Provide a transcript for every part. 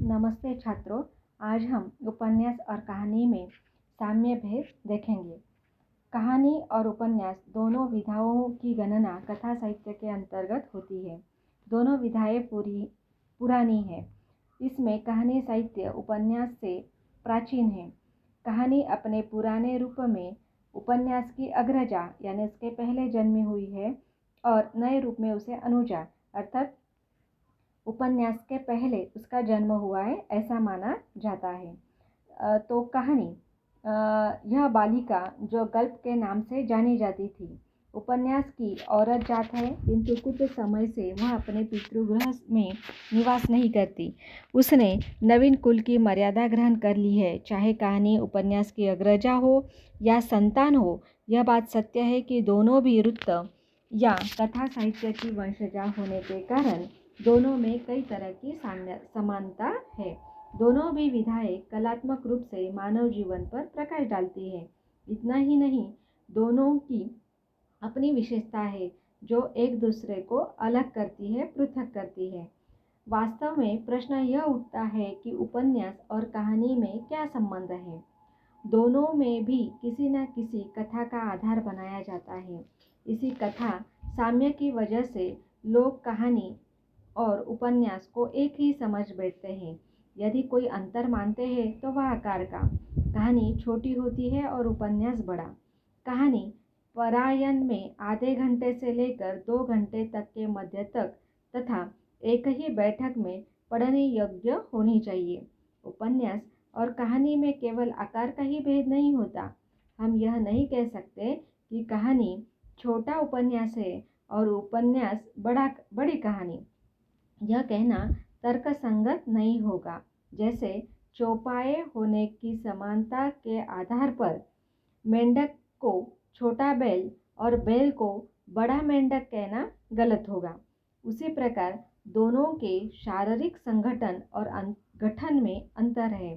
नमस्ते छात्रों। आज हम उपन्यास और कहानी में साम्य भेद देखेंगे। कहानी और उपन्यास दोनों विधाओं की गणना कथा साहित्य के अंतर्गत होती है। दोनों विधाएं पुरानी है। इसमें कहानी साहित्य उपन्यास से प्राचीन है। कहानी अपने पुराने रूप में उपन्यास की अग्रजा यानी उसके पहले जन्मी हुई है और नए रूप में उसे अनुजा अर्थात उपन्यास के पहले उसका जन्म हुआ है, ऐसा माना जाता है। तो कहानी, यह बालिका जो गल्प के नाम से जानी जाती थी, उपन्यास की औरत जात है, किंतु कुछ समय से वह अपने पितृगृह में निवास नहीं करती। उसने नवीन कुल की मर्यादा ग्रहण कर ली है। चाहे कहानी उपन्यास की अग्रजा हो या संतान हो, यह बात सत्य है कि दोनों भी वृत्त या कथा साहित्य की वंशजा होने के कारण दोनों में कई तरह की समानता है। दोनों भी विधाएं कलात्मक रूप से मानव जीवन पर प्रकाश डालती है। इतना ही नहीं, दोनों की अपनी विशेषता है जो एक दूसरे को अलग करती है, पृथक करती है। वास्तव में प्रश्न यह उठता है कि उपन्यास और कहानी में क्या संबंध है। दोनों में भी किसी न किसी कथा का आधार बनाया जाता है। इसी कथा साम्य की वजह से लोग कहानी और उपन्यास को एक ही समझ बैठते हैं। यदि कोई अंतर मानते हैं तो वह आकार का। कहानी छोटी होती है और उपन्यास बड़ा। कहानी परायण में आधे घंटे से लेकर 2 घंटे तक के मध्य तक तथा एक ही बैठक में पढ़ने योग्य होनी चाहिए। उपन्यास और कहानी में केवल आकार का ही भेद नहीं होता। हम यह नहीं कह सकते कि कहानी छोटा उपन्यास है और उपन्यास बड़ी कहानी। यह कहना तर्कसंगत नहीं होगा। जैसे चौपाए होने की समानता के आधार पर मेंढक को छोटा बैल और बैल को बड़ा मेंढक कहना गलत होगा, उसी प्रकार दोनों के शारीरिक संगठन और गठन में अंतर है।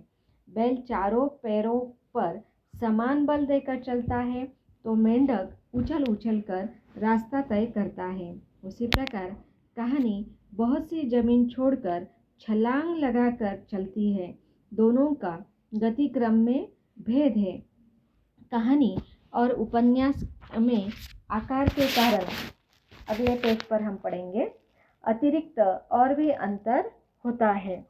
बैल चारों पैरों पर समान बल देकर चलता है तो मेंढक उछल उछल कर रास्ता तय करता है। उसी प्रकार कहानी बहुत सी जमीन छोड़कर छलांग लगाकर चलती है। दोनों का गति क्रम में भेद है। कहानी और उपन्यास में आकार के कारण अगले पेज पर हम पढ़ेंगे, अतिरिक्त और भी अंतर होता है।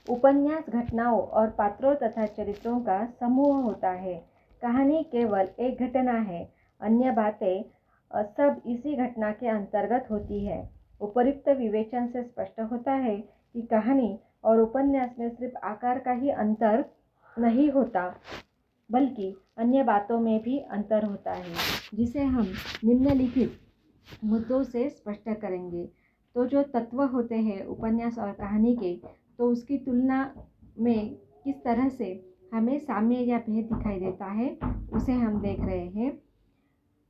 उपन्यास घटनाओं और पात्रों तथा चरित्रों का समूह होता है। कहानी केवल एक घटना है, अन्य बातें सब इसी घटना के अंतर्गत होती है। उपयुक्त विवेचन से स्पष्ट होता है कि कहानी और उपन्यास में सिर्फ आकार का ही अंतर नहीं होता, बल्कि अन्य बातों में भी अंतर होता है, जिसे हम निम्नलिखित मुद्दों से स्पष्ट करेंगे। तो जो तत्व होते हैं उपन्यास और कहानी के, तो उसकी तुलना में किस तरह से हमें साम्य या भेद दिखाई देता है, उसे हम देख रहे हैं।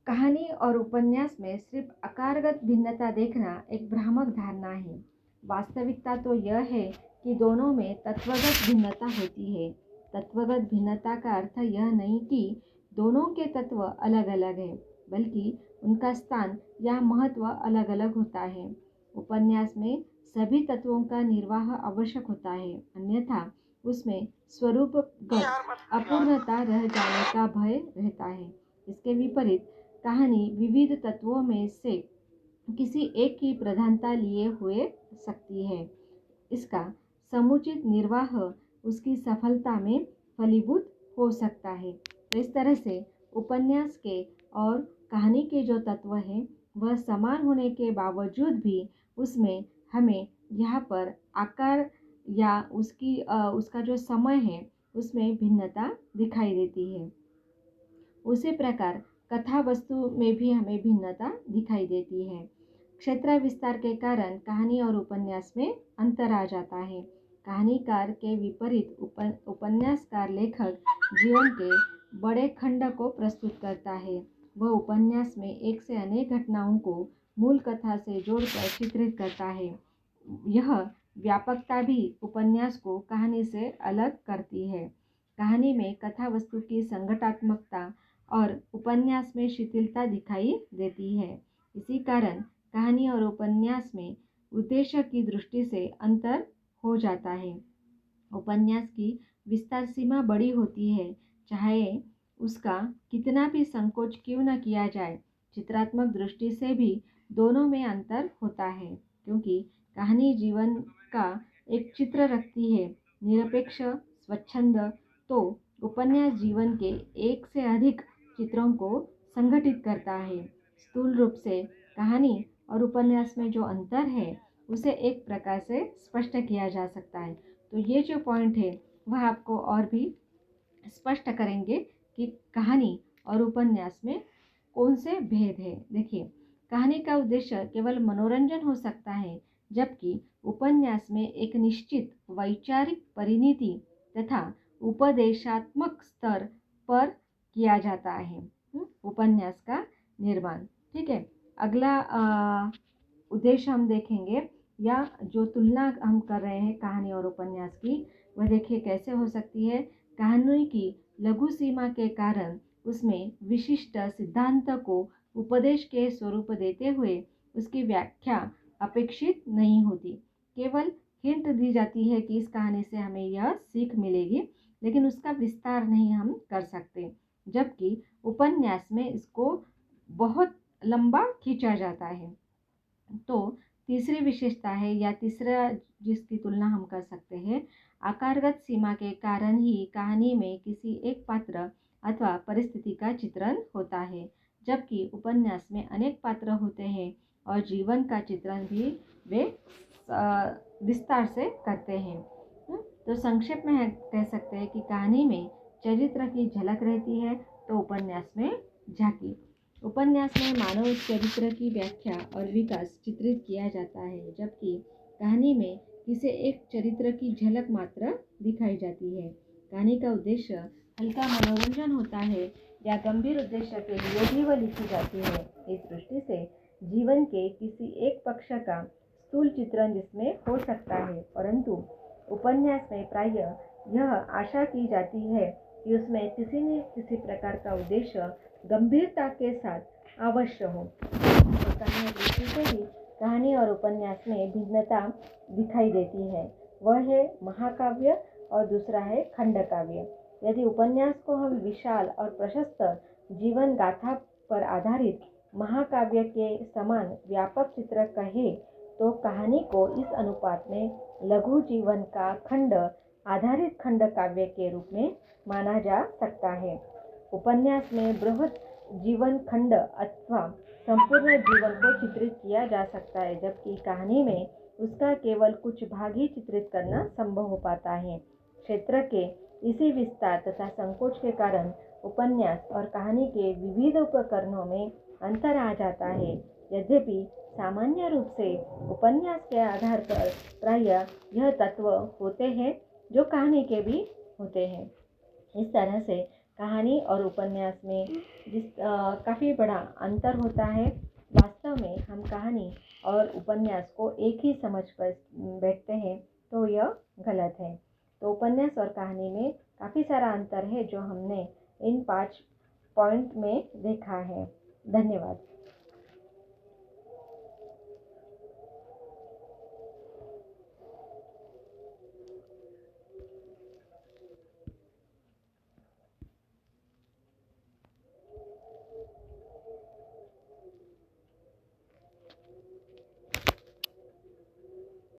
कहानी और उपन्यास में सिर्फ आकारगत भिन्नता देखना एक भ्रामक धारणा है। वास्तविकता तो यह है कि दोनों में तत्वगत भिन्नता होती है। तत्वगत भिन्नता का अर्थ यह नहीं कि दोनों के तत्व अलग अलग है, बल्कि उनका स्थान या महत्व अलग अलग होता है। उपन्यास में सभी तत्वों का निर्वाह आवश्यक होता है, अन्यथा उसमें स्वरूपगत अपूर्णता रह जाने का भय रहता है। इसके विपरीत कहानी विविध तत्वों में से किसी एक की प्रधानता लिए हुए सकती है। इसका समुचित निर्वाह उसकी सफलता में फलीभूत हो सकता है। तो इस तरह से उपन्यास के और कहानी के जो तत्व हैं वह समान होने के बावजूद भी उसमें हमें यहाँ पर आकार या उसका जो समय है उसमें भिन्नता दिखाई देती है। उसी प्रकार कथा वस्तु में भी हमें भिन्नता दिखाई देती है। क्षेत्र विस्तार के कारण कहानी और उपन्यास में अंतर आ जाता है। कहानीकार के विपरीत उपन्यासकार लेखक जीवन के बड़े खंड को प्रस्तुत करता है। वह उपन्यास में एक से अनेक घटनाओं को मूल कथा से जोड़कर चित्रित करता है। यह व्यापकता भी उपन्यास को कहानी से अलग करती है। कहानी में कथा वस्तु की संगठनात्मकता और उपन्यास में शिथिलता दिखाई देती है। इसी कारण कहानी और उपन्यास में उद्देश्य की दृष्टि से अंतर हो जाता है। उपन्यास की विस्तार सीमा बड़ी होती है, चाहे उसका कितना भी संकोच क्यों न किया जाए। चित्रात्मक दृष्टि से भी दोनों में अंतर होता है, क्योंकि कहानी जीवन का एक चित्र रखती है, निरपेक्ष स्वच्छंद, तो उपन्यास जीवन के एक से अधिक चित्रों को संगठित करता है। स्थूल रूप से कहानी और उपन्यास में जो अंतर है उसे एक प्रकार से स्पष्ट किया जा सकता है। तो ये जो पॉइंट है वह आपको और भी स्पष्ट करेंगे कि कहानी और उपन्यास में कौन से भेद है। देखिए, कहानी का उद्देश्य केवल मनोरंजन हो सकता है, जबकि उपन्यास में एक निश्चित वैचारिक परिणति तथा उपदेशात्मक स्तर पर किया जाता है उपन्यास का निर्माण। ठीक है, अगला उद्देश्य हम देखेंगे, या जो तुलना हम कर रहे हैं कहानी और उपन्यास की, वह देखिए कैसे हो सकती है। कहानी की लघु सीमा के कारण उसमें विशिष्ट सिद्धांत को उपदेश के स्वरूप देते हुए उसकी व्याख्या अपेक्षित नहीं होती। केवल हिंट दी जाती है कि इस कहानी से हमें यह सीख मिलेगी, लेकिन उसका विस्तार नहीं हम कर सकते। जबकि उपन्यास में इसको बहुत लंबा खींचा जाता है। तो तीसरी विशेषता है, या तीसरा जिसकी तुलना हम कर सकते हैं, आकारगत सीमा के कारण ही कहानी में किसी एक पात्र अथवा परिस्थिति का चित्रण होता है, जबकि उपन्यास में अनेक पात्र होते हैं और जीवन का चित्रण भी वे विस्तार से करते हैं। तो संक्षेप में हम कह सकते हैं कि कहानी में चरित्र की झलक रहती है, तो उपन्यास में झांकी। उपन्यास में मानव चरित्र की व्याख्या और विकास चित्रित किया जाता है, जबकि कहानी में किसी एक चरित्र की झलक मात्र दिखाई जाती है। कहानी का उद्देश्य हल्का मनोरंजन होता है या गंभीर उद्देश्य के लिए भी वह लिखी जाती है। इस दृष्टि से जीवन के किसी एक पक्ष का स्थूल चित्रण जिसमें हो सकता है, परंतु उपन्यास में प्रायः यह आशा की जाती है कि उसमें किसी न किसी प्रकार का उद्देश्य गंभीरता के साथ अवश्य हो। कहानी दृष्टि से भी कहानी और उपन्यास में भिन्नता दिखाई देती है। वह है महाकाव्य और दूसरा है खंडकाव्य। यदि उपन्यास को हम विशाल और प्रशस्त जीवन गाथा पर आधारित महाकाव्य के समान व्यापक चित्र कहे, तो कहानी को इस अनुपात में लघु जीवन का खंड आधारित खंड काव्य के रूप में माना जा सकता है। उपन्यास में बृहद जीवन खंड अथवा संपूर्ण जीवन को चित्रित किया जा सकता है, जबकि कहानी में उसका केवल कुछ भाग ही चित्रित करना संभव हो पाता है। क्षेत्र के इसी विस्तार तथा संकोच के कारण उपन्यास और कहानी के विविध उपकरणों में अंतर आ जाता है। यद्यपि सामान्य रूप से उपन्यास के आधार पर प्रायः यह तत्व होते हैं जो कहानी के भी होते हैं। इस तरह से कहानी और उपन्यास में काफ़ी बड़ा अंतर होता है। वास्तव में हम कहानी और उपन्यास को एक ही समझ पर बैठते हैं, तो यह गलत है। तो उपन्यास और कहानी में काफ़ी सारा अंतर है जो हमने इन 5 पॉइंट में देखा है। धन्यवाद।